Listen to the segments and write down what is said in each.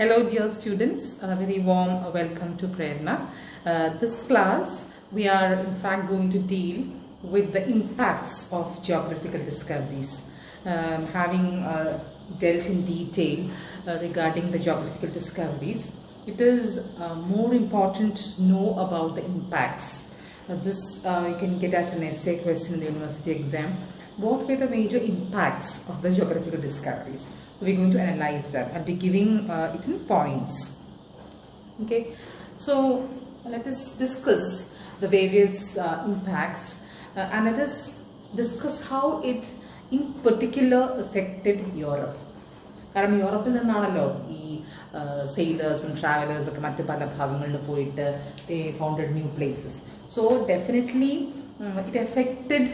Hello dear students, a very warm welcome to Prerna. This class we are in fact going to deal with the impacts of geographical discoveries. Having dealt in detail regarding the geographical discoveries, it is more important to know about the impacts. This you can get as an essay question in the university exam. What were the major impacts of the geographical discoveries? So we're going to analyze that. I'll be giving it in points. Okay, so let us discuss the various impacts and let us discuss how it in particular affected Europe. കാരണം യൂറോപ്പിൽ നിന്നാണല്ലോ ഈ sailors and travelers ഒക്കെ മറ്റ് പല ഭാഗങ്ങളിൽ പോയിട്ട് they founded new places. So definitely it affected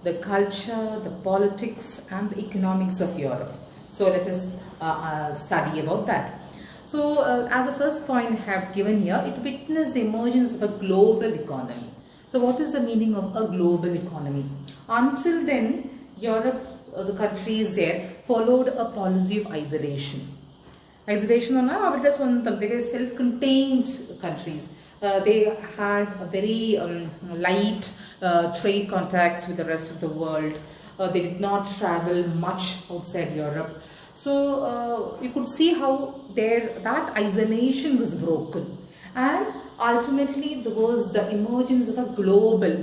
the culture, the politics and the economics of Europe. So let us study about that. So as the first point I have given here, it witnessed the emergence of a global economy. So what is the meaning of a global economy? Until then, Europe, the countries there, followed a policy of isolation. Isolation they were self-contained countries. They had a very light trade contacts with the rest of the world. They did not travel much outside Europe. So you could see how that isolation was broken, and ultimately there was the emergence of a global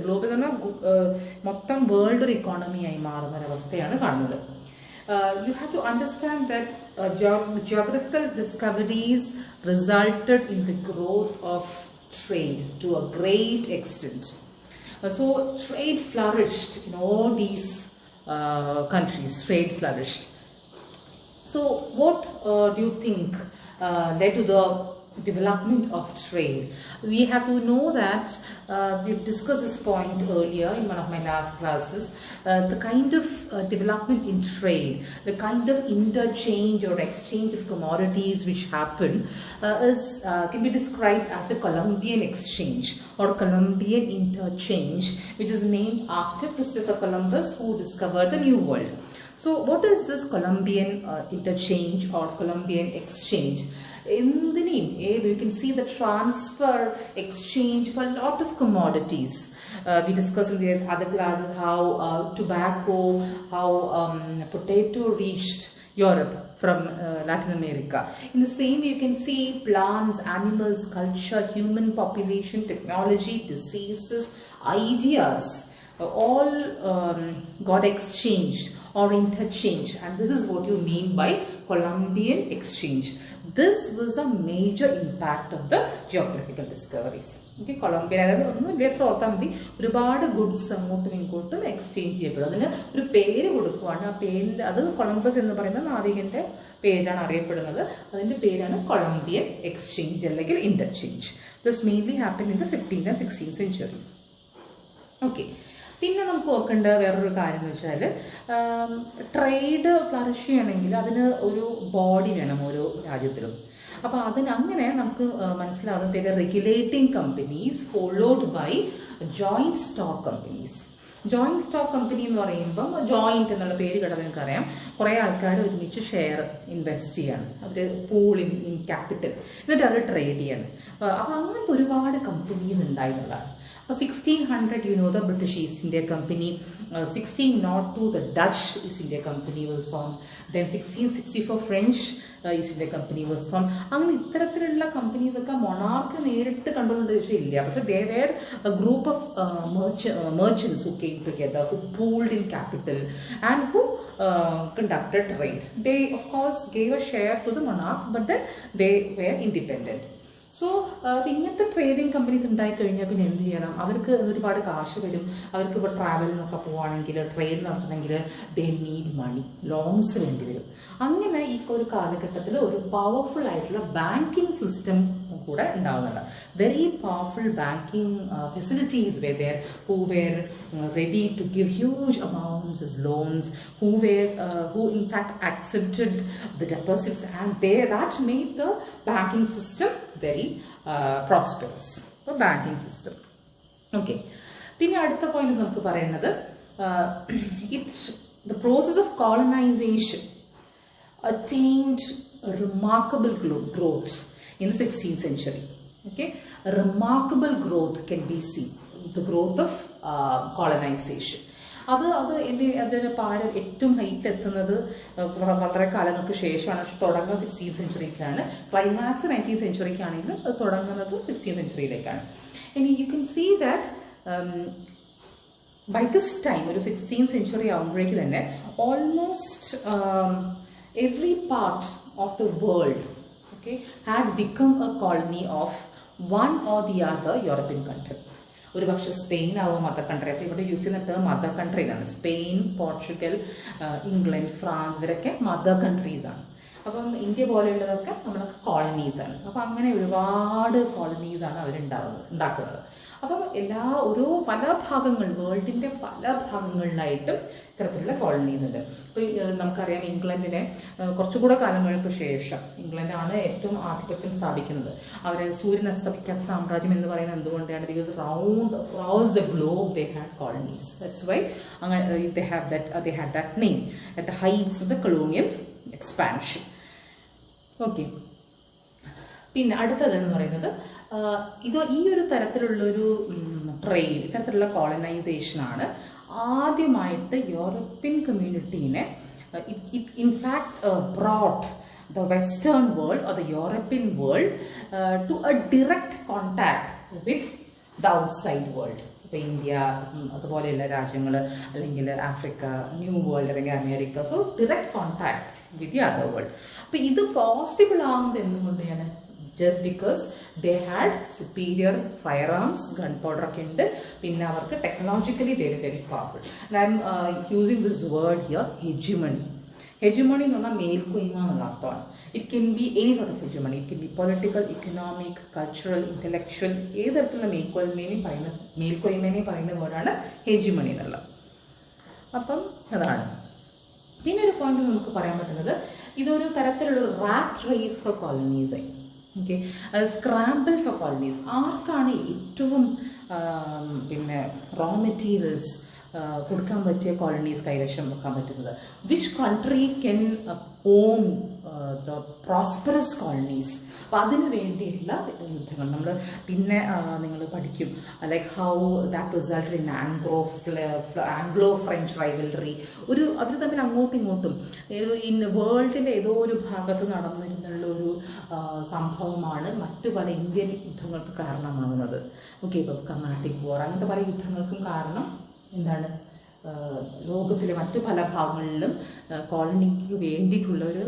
മൊത്തം world economy ആയി മാറുന്ന ഒരു അവസ്ഥയാണ് കാണുന്നത്. You have to understand that geographical discoveries resulted in the growth of trade to a great extent. So trade flourished in all these countries. Trade flourished. So what do you think led to the development of trade? We have to know that we've discussed this point earlier in one of my last classes. The kind of development in trade, the kind of interchange or exchange of commodities which happen can be described as a Columbian exchange or Columbian interchange, which is named after Christopher Columbus, who discovered the New World. So what is this Columbian interchange or Columbian exchange? In the name, you can see the transfer, exchange of a lot of commodities. We discussed in the other classes how tobacco, how potato reached Europe from Latin America. In the same way, you can see plants, animals, culture, human population, technology, diseases, ideas, all got exchanged or interchanged, and this is what you mean by Columbian exchange. This was a major impact of the geographical discoveries. Okay, Columbian ഒരുപാട് goods അങ്ങോട്ടും ഇങ്ങോട്ടും exchange ചെയ്യപ്പെടും. അതിന് ഒരു പേര് കൊടുക്കുവാണ്. ആ പേരിൻ്റെ അത് കൊളംബസ് എന്ന് പറയുന്ന നാവികന്റെ പേരാണ് അറിയപ്പെടുന്നത്. അതിന്റെ പേരാണ് കൊളംബിയൻ എക്സ്ചേഞ്ച് അല്ലെങ്കിൽ interchange. This mainly happen in the 15th and 16th centuries. Okay, പിന്നെ നമുക്ക് ഓർക്കേണ്ട വേറൊരു കാര്യം എന്ന് വെച്ചാൽ ട്രേഡ് ഫ്ലറിഷ് ചെയ്യണമെങ്കിൽ അതിന് ഒരു ബോഡി വേണം ഓരോ രാജ്യത്തിലും. അപ്പോൾ അങ്ങനെ നമുക്ക് മനസ്സിലാവുന്നത് regulating companies followed by joint stock companies. Joint stock company എന്ന് പറയുമ്പം ജോയിന്റ് എന്നുള്ള പേര് കേട്ടാൽ നിങ്ങൾക്കറിയാം, കുറേ ആൾക്കാർ ഒരുമിച്ച് ഷെയർ ഇൻവെസ്റ്റ് ചെയ്യാണ്, അവർ പൂൾ ഇൻ ക്യാപിറ്റൽ, എന്നിട്ട് അവർ ട്രേഡ് ചെയ്യാണ്. അപ്പോൾ അങ്ങനത്തെ ഒരുപാട് കമ്പനീസ് ഉണ്ടായിരുന്നതാണ്. 1600, you know, the British East India Company. 1602, the Dutch East India Company was formed. Then 1664, French East India Company was formed. അങ്ങനെ ഇത്തരത്തിലുള്ള കമ്പനീസ് ഒക്കെ മൊണാർക്ക് നേരിട്ട് കണ്ടുകൊണ്ട് ഇല്ല, പക്ഷെ they were a group of merchants who came together, who pooled in capital and who conducted trade. They of course gave a share to the monarch, but then they were independent. So ഇങ്ങനത്തെ trading companies ഉണ്ടായി കഴിഞ്ഞാൽ പിന്നെ എന്ത് ചെയ്യണം? അവർക്ക് ഒരുപാട് കാശ് വരും. അവർക്ക് ഇപ്പോൾ ട്രാവലിനൊക്കെ പോവുകയാണെങ്കിൽ, ട്രേഡ് നടത്തണമെങ്കിൽ ദേ നീഡ് മണി, ലോൺസ് വേണ്ടി വരും. അങ്ങനെ ഈ ഒരു കാലഘട്ടത്തിൽ ഒരു പവർഫുൾ ആയിട്ടുള്ള ബാങ്കിങ് സിസ്റ്റം കൂടെ ഉണ്ടാവുന്നുണ്ട്. Very powerful banking facilities were there, who were ready to give huge amounts as loans, who in fact accepted the deposits, and that made the banking system very prosperous. The banking system. Okay. പിന്നെ അടുത്ത point നമുക്ക് പറയുന്നത് the process of colonization attained a remarkable growth in the 16th century. Okay, a remarkable growth can be seen, the growth of colonization. അത് അതിന് ഏറ്റവും height എത്തുന്നത് വളരെ കാലങ്ങൾക്ക് ശേഷമാണ്. തുടങ്ങുന്നത് 16th സെഞ്ചുറിക്കാണ്. ക്ലൈമാക്സ് 19th സെഞ്ചുറിക്കാണെങ്കിലും അത് തുടങ്ങുന്നത് 16th സെഞ്ചുറിയിലേക്കാണ്. ഇനി you can see that by this time ഒരു 16th സെഞ്ചുറി ആകുമ്പോഴേക്ക് തന്നെ almost every part of the world, okay, had become a colony of one or the other European country. ഒരു പക്ഷേ Spain ആവും മദർ കൺട്രി. അപ്പോൾ ഇവിടെ യൂസ് ചെയ്യുന്ന term mother കൺട്രീസാണ്. സ്പെയിൻ, പോർച്ചുഗൽ, ഇംഗ്ലണ്ട്, ഫ്രാൻസ് ഇവരൊക്കെ മദർ കൺട്രീസാണ്. അപ്പം ഇന്ത്യ പോലെയുള്ളതൊക്കെ നമ്മുടെ കോളനീസാണ്. അപ്പം അങ്ങനെ ഒരുപാട് കോളനീസാണ് ഉണ്ടാക്കുന്നത്. അപ്പം പല ഭാഗങ്ങൾ, വേൾഡിൻ്റെ പല ഭാഗങ്ങളിലായിട്ടും ഇത്തരത്തിലുള്ള കോളനീസ് ഉണ്ട്. ഇപ്പോൾ നമുക്കറിയാം ഇംഗ്ലണ്ടിനെ കുറച്ചുകൂടെ കാലങ്ങൾക്ക് ശേഷം ഇംഗ്ലണ്ടാണ് ഏറ്റവും ആധിപത്യം സ്ഥാപിക്കുന്നത്. അവരെ സൂര്യൻ അസ്തമിക്കാത്ത സാമ്രാജ്യം എന്ന് പറയുന്നത് എന്തുകൊണ്ടാണ്? Because across the globe they had colonies. That's why they had that name at the heights of the colonial expansion. Okay. പിന്നെ അടുത്തതെന്ന് പറയുന്നത് ഈ ഒരു തരത്തിലുള്ളൊരു ട്രേഡ്, ഇത്തരത്തിലുള്ള കോളനൈസേഷനാണ് ആദ്യമായിട്ട് യൂറോപ്യൻ കമ്മ്യൂണിറ്റീനെ in fact brought the Western world or the European world to a direct contact with the outside world. ഇപ്പോൾ ഇന്ത്യ അതുപോലെയുള്ള രാജ്യങ്ങൾ, അല്ലെങ്കിൽ ആഫ്രിക്ക, ന്യൂ വേൾഡ് അല്ലെങ്കിൽ America, so direct contact with the other world. അപ്പോൾ ഇത് പോസിബിൾ ആവുന്നത് എന്തുകൊണ്ടാണ്? Just because they had superior firearms, gunpowder ഒക്കെ ഉണ്ട്. പിന്നെ അവർക്ക് technologically they were very powerful. And I am using this word here, hegemony. Hegemony എന്ന് പറഞ്ഞാൽ മേൽക്കോയ്മ എന്നുള്ള അർത്ഥമാണ്. It can be any sort of hegemony. It can be political, economic, cultural, intellectual. ഏത് തരത്തിലുള്ള മേൽക്കോയ്മേനെയും പറയുന്ന വേർഡാണ് hegemony എന്നുള്ളത്. അപ്പം അതാണ്. പിന്നെ ഒരു പോയിന്റ് നമുക്ക് പറയാൻ പറ്റുന്നത്, ഇതൊരു തരത്തിലുള്ള rat race for colonies. Okay, scramble for colonies. ആർക്കാണ് ഏറ്റവും പിന്നെ റോ മെറ്റീരിയൽസ് കൊടുക്കാൻ പറ്റിയ കോളനീസ് കൈവശം വെക്കാൻ പറ്റുന്നത്? Which country can own the prosperous colonies? അപ്പം അതിന് വേണ്ടിയിട്ടുള്ള യുദ്ധങ്ങൾ നമ്മൾ പിന്നെ നിങ്ങൾ പഠിക്കും. Like how that resulted in Anglo French rivalry. അവർ തമ്മിൽ അങ്ങോട്ടും ഇങ്ങോട്ടും വേൾഡിൻ്റെ ഏതോ ഒരു ഭാഗത്ത് നടന്നിരുന്നുള്ള ഒരു സംഭവമാണ് മറ്റു പല ഇന്ത്യൻ യുദ്ധങ്ങൾക്ക് കാരണമാകുന്നത്. ഓക്കെ, ഇപ്പോൾ കർണാട്ടിക് വാർ അങ്ങനത്തെ പല യുദ്ധങ്ങൾക്കും കാരണം എന്താണ്? ലോകത്തിലെ മറ്റു പല ഭാഗങ്ങളിലും കോളനിക്ക് വേണ്ടിയിട്ടുള്ള ഒരു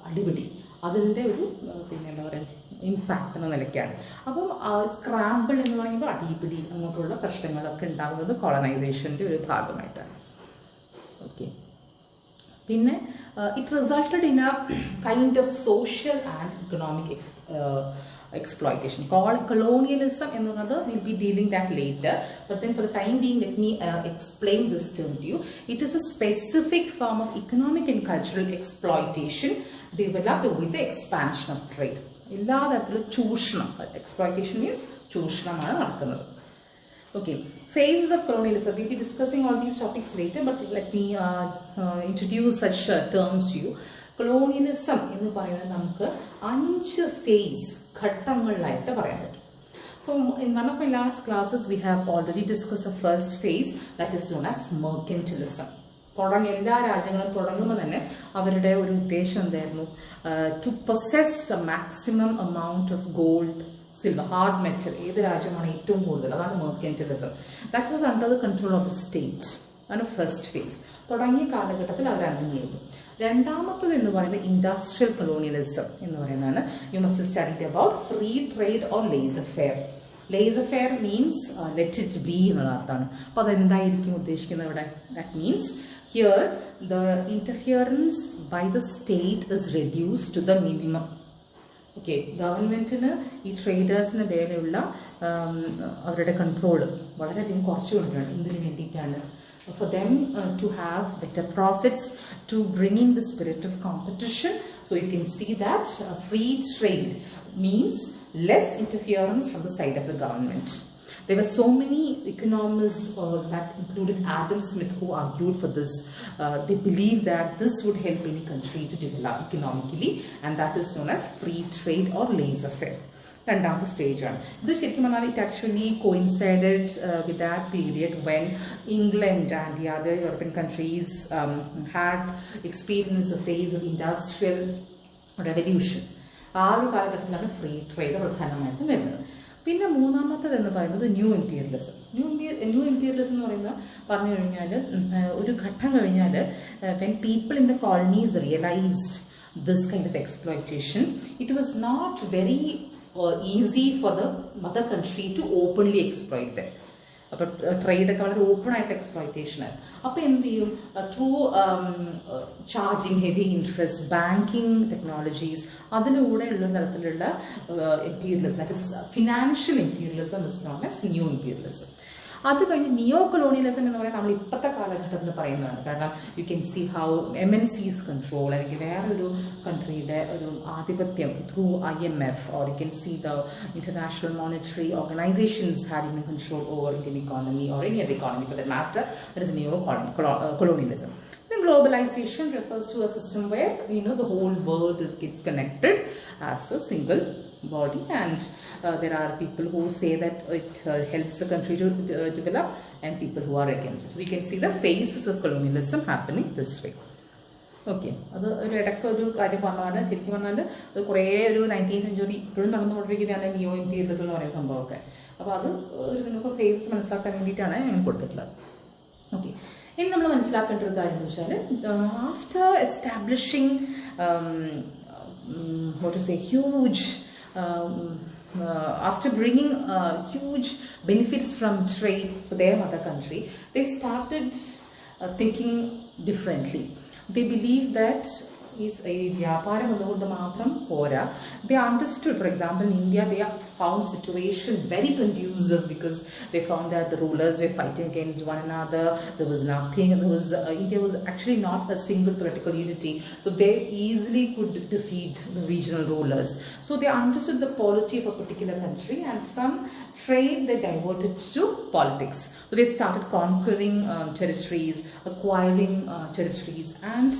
അടിപിടി, അതിൻ്റെ ഒരു പിന്നെ എന്താ പറയുക ഇമ്പാക്റ്റ് എന്ന നിലയ്ക്കാണ്. അപ്പം സ്ക്രാമ്പിൾ എന്ന് പറയുമ്പോൾ അടിപിടി, അങ്ങോട്ടുള്ള പ്രശ്നങ്ങളൊക്കെ ഉണ്ടാകുന്നത് കോളനൈസേഷൻ്റെ ഒരു ഭാഗമായിട്ടാണ്. ഓക്കെ, പിന്നെ it resulted in A kind of social and economic exploitation. Colonialism എന്നുള്ളത് we'll be dealing that later, but then for the time being let me explain this term to you. It is a specific form of economic and cultural exploitation developed with the expansion of trade. എല്ലാ തരത്തിലും ചൂഷണം, exploitation means ചൂഷണമാണ് നടക്കുന്നത്. Okay, phases of colonialism. We'll be discussing all these topics later, but let me introduce such terms to you. Colonialism എന്ന് പറയുന്നത് നമുക്ക് 5 phase ഘട്ടങ്ങളിലായിട്ട് പറയാൻ പറ്റും. So in one of my last classes we have already discussed the first phase, that is known as mercantilism. എല്ലാ രാജ്യങ്ങളും തുടങ്ങുമ്പോൾ തന്നെ അവരുടെ ഒരു ഉദ്ദേശം എന്തായിരുന്നു? To possess a maximum amount of gold, silver, hard metal. ഏത് രാജ്യമാണ് ഏറ്റവും കൂടുതൽ, അതാണ് mercantilism. That was under the control of the state. അതാണ് ഫസ്റ്റ് ഫേസ്. തുടങ്ങിയ കാലഘട്ടത്തിൽ അവർ അടങ്ങിയിരുന്നു. രണ്ടാമത്തത് എന്ന് പറയുന്നത് ഇൻഡസ്ട്രിയൽ കൊളോണിയലിസം എന്ന് പറയുന്നതാണ്. You must study about free trade or laser fair. Laser fair means let it be എന്നുള്ള അർത്ഥമാണ്. അപ്പോൾ അതെന്തായിരിക്കും ഉദ്ദേശിക്കുന്നത് ഇവിടെ? That means here the interference by the state is reduced to the minimum. Okay, ഗവൺമെന്റിന് ഈ ട്രേഡേഴ്സിന് മേലെയുള്ള അവരുടെ കൺട്രോൾ വളരെയധികം കുറച്ചു കൊണ്ടുവരണം. എന്തിനു വേണ്ടിയിട്ടാണ്? For them to have better profits, to bring in the spirit of competition. So you can see that free trade means less interference from the side of the government. There were so many economists that included Adam Smith who argued for this. They believed that this would help any country to develop economically, and that is known as free trade or laissez-faire. രണ്ടാമത്തെ സ്റ്റേജാണ് ഇത്. ശരിക്കും പറഞ്ഞാൽ it actually coincided with that period when England and the other European countries had experienced a phase of industrial revolution. ആ ഒരു കാലഘട്ടത്തിലാണ് free trade പ്രധാനമായിട്ടും വരുന്നത്. പിന്നെ മൂന്നാമത്തേത് എന്ന് പറയുന്നത് ന്യൂ ഇമ്പീരിയലിസം. ന്യൂ ഇമ്പീരിയലിസം എന്ന് പറഞ്ഞു കഴിഞ്ഞാൽ ഒരു ഘട്ടം കഴിഞ്ഞാൽ when people in the colonies realized this kind of exploitation, it was not very easy for the mother country to openly exploit them. അപ്പോൾ ട്രേഡൊക്കെ വളരെ ഓപ്പൺ ആയിട്ട് എക്സ്പ്ലോയിറ്റേഷൻ ആണ്. അപ്പോൾ എന്ത് ചെയ്യും, through charging heavy interest, banking technologies, അതിലൂടെയുള്ള തരത്തിലുള്ള imperialism, that is financial imperialism is known as new imperialism. അത് കഴിഞ്ഞ് നിയോ കൊളോണിയലിസം എന്ന് പറയുന്നത് നമ്മൾ ഇപ്പോഴത്തെ കാലഘട്ടത്തിൽ പറയുന്നതാണ്. കാരണം you can see how MNCs control, അല്ലെങ്കിൽ വേറൊരു കൺട്രിയുടെ ഒരു ആധിപത്യം through IMF, or you can see the international monetary organizations having a control over Indian economy or any other economy for that matter. That is neo-colonialism. Then globalization refers to a system where the whole world gets connected as a single body, and there are people who say that it helps a country to develop, and people who are against it. So we can see the phases of colonialism happening this way. Okay, അത് ഒരു ഇടയ്ക്ക് ഒരു കാര്യം പറഞ്ഞാൽ ശരിക്കും പറഞ്ഞാൽ അത് കുറേ ഒരു 19th century ഇപ്പോഴും നടന്നുകൊണ്ടിരിക്കുന്നതാണ് നിയോ ഇമ്പീരിയലിസം എന്ന് പറയുന്ന സംഭവമൊക്കെ. അപ്പോൾ അത് ഒരു നിങ്ങൾക്ക് ഫേസ് മനസ്സിലാക്കാൻ വേണ്ടിയിട്ടാണ് ഞാൻ കൊടുത്തിട്ടുള്ളത്. ഓക്കെ, ഇനി നമ്മൾ മനസ്സിലാക്കേണ്ട ഒരു കാര്യം എന്ന് വെച്ചാൽ after establishing what to say huge after bringing huge benefits from trade for their mother country, they started thinking differently. They believe that is a വ്യാപാരം എന്നുകൊണ്ട് മാത്രം പോരാ. They understood, for example, in India they found situation very conducive because they found that the rulers were fighting against one another. There was nothing. India was actually not a single political unity, so they easily could defeat the regional rulers. So they understood the polity of a particular country, and from trade they diverted to politics. So they started conquering territories, acquiring territories, and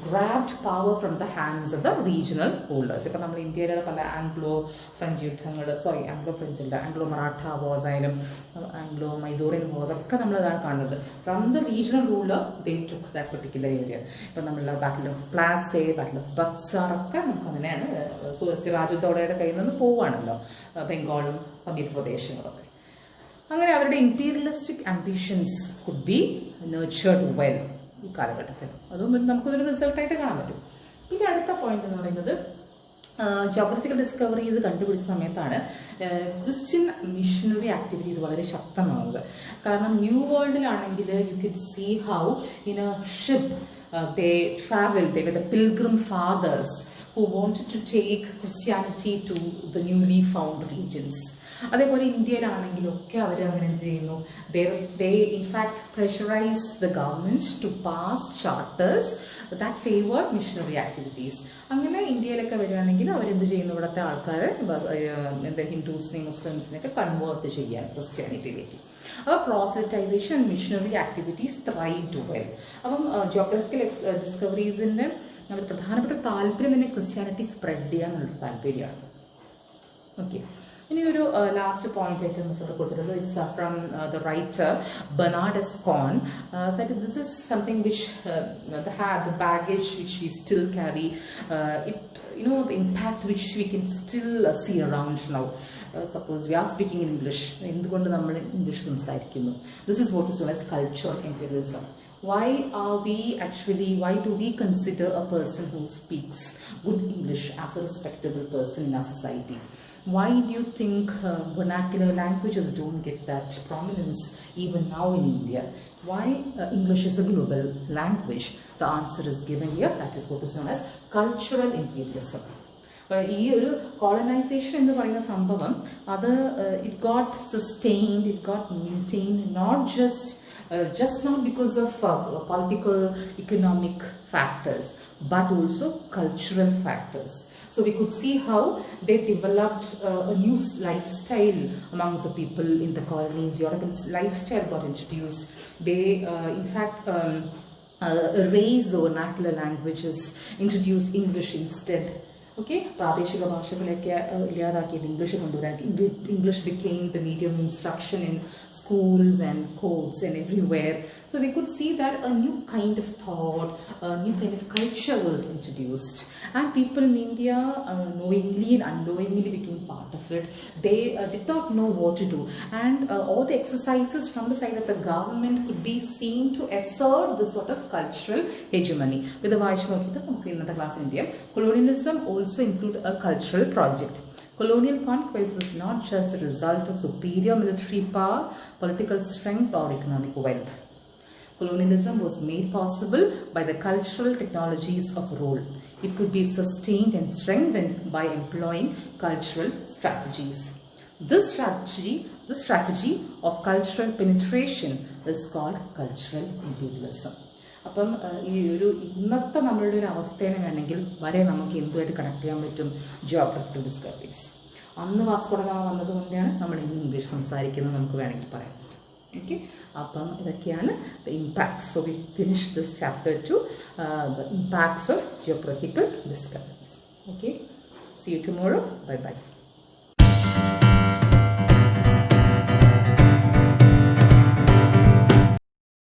grabbed power from the hands of the regional rulers. ഇപ്പോൾ നമ്മൾ ഇന്ത്യയിലുള്ള പല Anglo French യുദ്ധങ്ങൾ, Anglo French അല്ല, Anglo Maratha wars ആയാലും Anglo Mysorean wars ഒക്കെ നമ്മളതാണ് കാണുന്നത്. From the regional ruler they took that particular area. ഇപ്പം നമ്മളുടെ battle of Plassey, battle of Buxar ഒക്കെ നമുക്ക് അങ്ങനെയാണ്. സിറാജുദ്ദൗളയുടെ കയ്യിൽ നിന്ന് പോവുകയാണല്ലോ ബംഗാളും സമീപ പ്രദേശങ്ങളൊക്കെ. അങ്ങനെ അവരുടെ ഇമ്പീരിയലിസ്റ്റിക് ambitions could be nurtured well ഈ കാലഘട്ടത്തിൽ. അതും നമുക്കൊരു റിസൾട്ടായിട്ട് കാണാൻ പറ്റും. ഇനി അടുത്ത പോയിന്റ് എന്ന് പറയുന്നത് ജോഗ്രഫിക്കൽ ഡിസ്കവറീസ് കണ്ടുപിടിച്ച സമയത്താണ് ക്രിസ്ത്യൻ മിഷനറി ആക്ടിവിറ്റീസ് വളരെ ശക്തമാവുന്നത്. കാരണം ന്യൂ വേൾഡിലാണെങ്കിൽ you could see how in a ship they traveled. They were the pilgrim fathers who wanted to take Christianity to the newly found regions. അതേപോലെ ഇന്ത്യയിലാണെങ്കിലൊക്കെ അവർ അങ്ങനെ എന്ത് ചെയ്യുന്നു, they in fact pressurized the governments to pass charters that favor missionary activities. അങ്ങനെ ഇന്ത്യയിലൊക്കെ വരികയാണെങ്കിൽ അവരെന്ത് ചെയ്യുന്നു, ഇവിടുത്തെ ആൾക്കാരെ എന്താ ഹിന്ദുസിനെയും മുസ്ലിംസിനെയൊക്കെ കൺവേർട്ട് ചെയ്യാൻ ക്രിസ്ത്യാനിറ്റിയിലേക്ക്. അപ്പോൾ പ്രോസലിറ്റൈസേഷൻ മിഷനറി ആക്ടിവിറ്റീസ് ത്രൈവ്ഡ് വെൽ. അപ്പം ജോഗ്രഫിക്കൽ ഡിസ്കവറീസിൻ്റെ ഒരു പ്രധാനപ്പെട്ട താല്പര്യം തന്നെ ക്രിസ്ത്യാനിറ്റി സ്പ്രെഡ് ചെയ്യാനുള്ളൊരു താല്പര്യമാണ്. ഓക്കെ, ഇനി ഒരു ലാസ്റ്റ് പോയിന്റ് ആയിട്ട് ഇവിടെ കൊടുത്തിട്ടുള്ളത് it's from the writer Bernard S Cohn. This is something which the baggage which we still carry, the impact which we can still see around now. Suppose we are speaking in English, എന്തുകൊണ്ട് നമ്മൾ English സംസാരിക്കുന്നു? This is what is known as cultural imperialism. Why do we consider a person who speaks good English as a respectable person in our society? Why do you think vernacular languages don't get that prominence even now in India? Why English is a global language? The answer is given here. That is what is known as cultural imperialism. ഈ ഒരു colonisation എന്ന് പറയുന്ന സംഭവം അത് it got sustained, it got maintained just not because of political, economic factors, but also cultural factors. So we could see how they developed a new lifestyle amongst the people in the colonies. European lifestyle got introduced. They in fact erased the vernacular languages, introduced English instead. Okay, പ്രാദേശിക ഭാഷകളൊക്കെ ഇല്ലാതാക്കിയത് English കൊണ്ടുവരാൻ. English became the medium of instruction in schools and courts and everywhere. So we could see that a new kind of thought, a new kind of culture was introduced, and people in India knowingly and unknowingly became part of it. They did not know what to do, and all the exercises from the side of the government could be seen to assert this sort of cultural hegemony. With the class in India, colonialism also included a cultural project. Colonial conquest was not just the result of superior military power, political strength or economic wealth. Colonialism was made possible by the cultural technologies of rule. It could be sustained and strengthened by employing cultural strategies. This strategy of cultural penetration is called cultural imperialism. അപ്പം ഈ ഒരു ഇന്നത്തെ നമ്മളുടെ ഒരു അവസ്ഥയെ വേണമെങ്കിൽ വരെ നമുക്ക് എന്തുമായിട്ട് കണക്ട് ചെയ്യാൻ പറ്റും? Geographical discoveries. അന്ന് വാസ്കോ ഡ ഗാമ വന്നതുകൊണ്ടാണ് നമ്മൾ ഇന്ന് ഇംഗ്ലീഷ് സംസാരിക്കുന്നത് നമുക്ക് വേണമെങ്കിൽ പറയാം. ഓക്കെ, അപ്പം ഇതൊക്കെയാണ് the impacts. So we finish this chapter 2, the impacts of geographical discoveries. Okay, see you tomorrow. Bye bye.